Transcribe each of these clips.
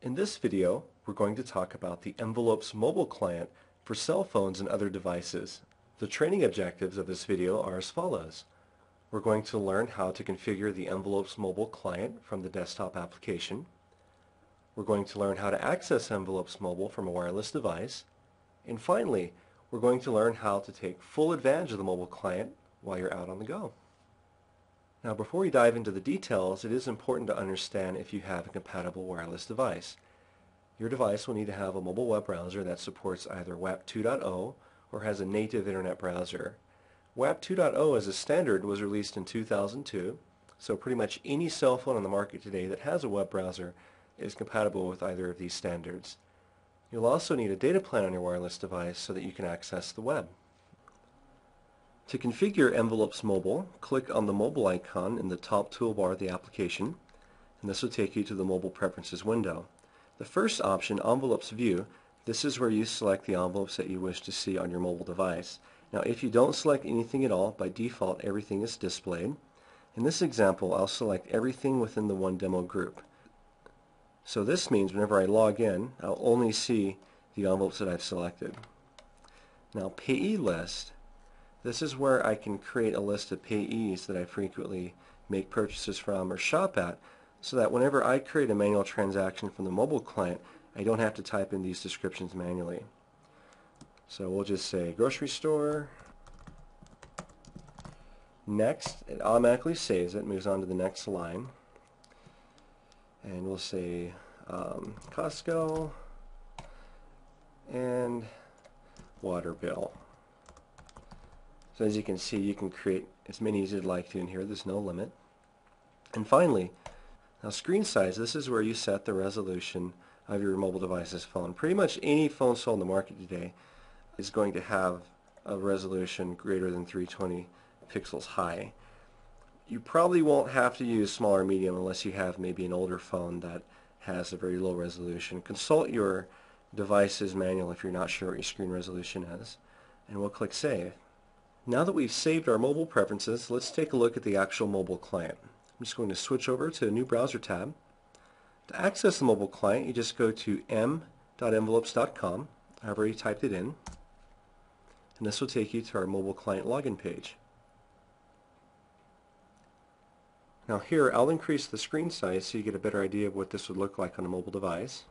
In this video, we're going to talk about the Mvelopes Mobile client for cell phones and other devices. The training objectives of this video are as follows. We're going to learn how to configure the Mvelopes Mobile client from the desktop application. We're going to learn how to access Mvelopes Mobile from a wireless device. And finally, we're going to learn how to take full advantage of the mobile client while you're out on the go. Now, before we dive into the details, it is important to understand if you have a compatible wireless device. Your device will need to have a mobile web browser that supports either WAP 2.0 or has a native internet browser. WAP 2.0 as a standard was released in 2002, so pretty much any cell phone on the market today that has a web browser is compatible with either of these standards. You'll also need a data plan on your wireless device so that you can access the web. To configure Mvelopes Mobile, click on the mobile icon in the top toolbar of the application, and this will take you to the Mobile Preferences window. The first option, Envelopes View, this is where you select the envelopes that you wish to see on your mobile device. Now, if you don't select anything at all, by default everything is displayed. In this example, I'll select everything within the one demo group. So this means whenever I log in, I'll only see the envelopes that I've selected. Now, Payee List. This is where I can create a list of payees that I frequently make purchases from or shop at, so that whenever I create a manual transaction from the mobile client, I don't have to type in these descriptions manually. So we'll just say grocery store. Next, it automatically saves it, moves on to the next line. And we'll say Costco and water bill. So as you can see, you can create as many as you'd like to in here. There's no limit. And finally, now screen size, this is where you set the resolution of your mobile device's phone. Pretty much any phone sold in the market today is going to have a resolution greater than 320 pixels high. You probably won't have to use small or medium unless you have maybe an older phone that has a very low resolution. Consult your device's manual if you're not sure what your screen resolution is. And we'll click Save. Now that we've saved our mobile preferences, let's take a look at the actual mobile client. I'm just going to switch over to a new browser tab. To access the mobile client, you just go to m.mvelopes.com. I've already typed it in. And this will take you to our mobile client login page. Now here, I'll increase the screen size so you get a better idea of what this would look like on a mobile device.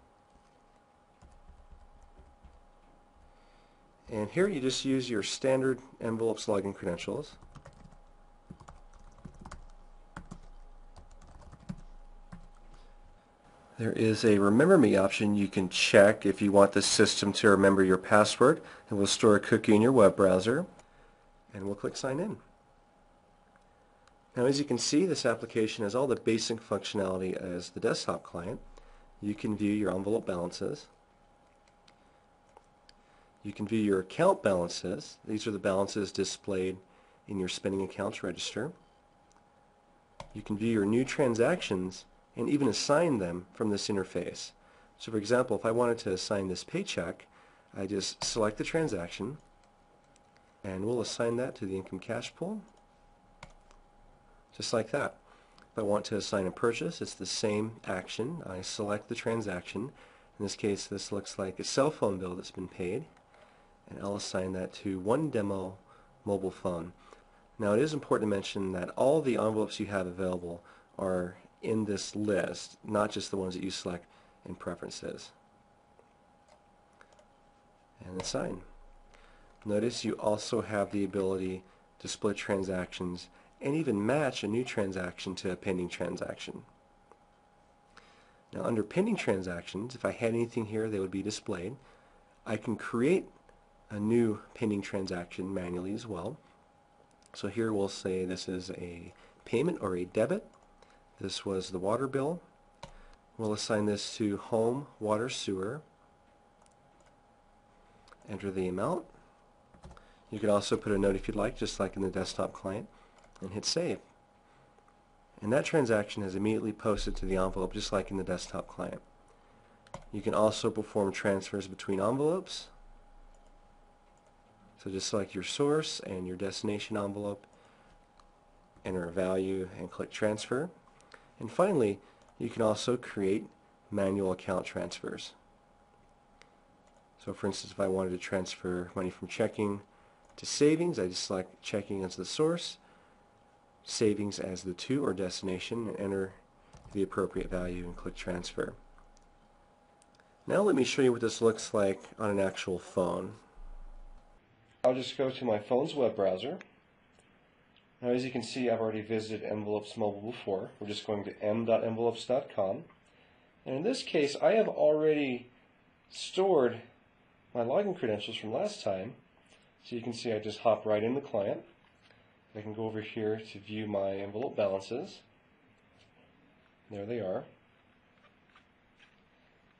And here you just use your standard Mvelopes login credentials. There is a Remember Me option you can check if you want the system to remember your password. It will store a cookie in your web browser. And we'll click Sign In. Now as you can see, this application has all the basic functionality as the desktop client. You can view your envelope balances. You can view your account balances. These are the balances displayed in your spending accounts register. You can view your new transactions and even assign them from this interface. So for example, if I wanted to assign this paycheck, I just select the transaction and we'll assign that to the income cash pool, just like that. If I want to assign a purchase, it's the same action. I select the transaction. In this case, this looks like a cell phone bill that's been paid. And I'll assign that to one demo mobile phone. Now it is important to mention that all the envelopes you have available are in this list, not just the ones that you select in preferences. And then sign. Notice you also have the ability to split transactions and even match a new transaction to a pending transaction. Now under pending transactions, if I had anything here, they would be displayed. I can create a new pending transaction manually as well. So here we'll say this is a payment or a debit. This was the water bill. We'll assign this to home, water, sewer. Enter the amount. You can also put a note if you'd like, just like in the desktop client, and hit save. And that transaction is immediately posted to the envelope just like in the desktop client. You can also perform transfers between envelopes. So just select your source and your destination envelope, enter a value, and click transfer. And finally, you can also create manual account transfers. So for instance, if I wanted to transfer money from checking to savings, I just select checking as the source, savings as the to or destination, and enter the appropriate value and click transfer. Now let me show you what this looks like on an actual phone. I'll just go to my phone's web browser. Now as you can see, I've already visited Mvelopes Mobile before. We're just going to m.mvelopes.com. And in this case, I have already stored my login credentials from last time. So you can see I just hop right in the client. I can go over here to view my envelope balances. There they are.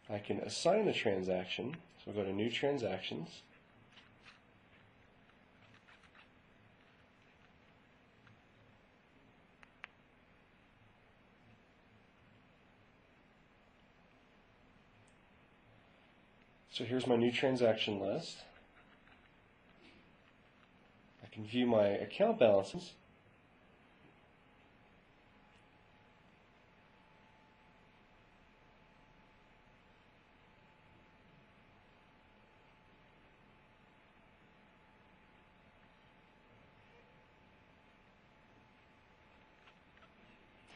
I can assign a transaction. So we'll go to New Transactions. So here's my new transaction list. I can view my account balances.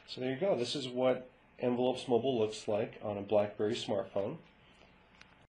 So there you go. This is what Mvelopes Mobile looks like on a BlackBerry smartphone.